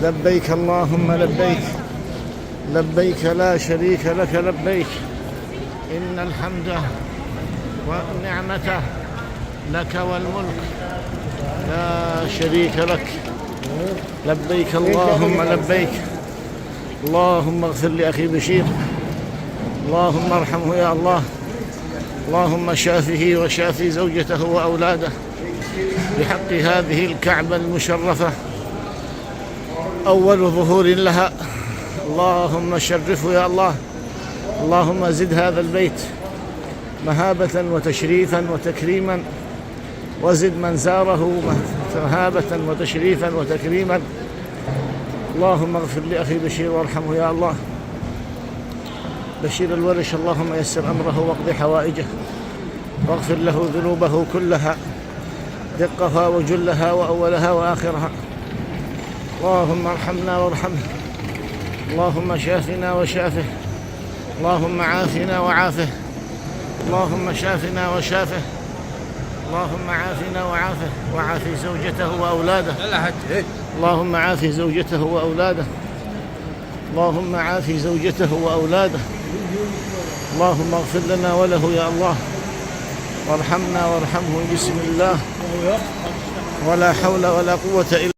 لبيك اللهم لبيك، لبيك لا شريك لك لبيك، إن الحمد والنعمة لك والملك لا شريك لك. لبيك اللهم لبيك. اللهم اغفر لأخي بشير، اللهم ارحمه يا الله، اللهم شافه وشافي زوجته وأولاده بحق هذه الكعبة المشرفة أول ظهور لها. اللهم شرفه يا الله، اللهم زد هذا البيت مهابة وتشريفا وتكريما، وزد من زاره مهابة وتشريفا وتكريما. اللهم اغفر لأخي بشير وارحمه يا الله. بشير الورش اللهم يسر أمره واقض حوائجه واغفر له ذنوبه كلها دقها وجلها وأولها وآخرها. اللهم ارحمنا وارحمه، اللهم شافنا وشافه، اللهم عافنا وعافه، اللهم شافنا وشافه، اللهم عافنا وعافه، وعافي زوجته وأولاده، اللهم عافي زوجته وأولاده، اللهم عافي زوجته وأولاده. اللهم اغفر لنا وله يا الله، وارحمنا وارحمه، بسم الله، ولا حول ولا قوة إلا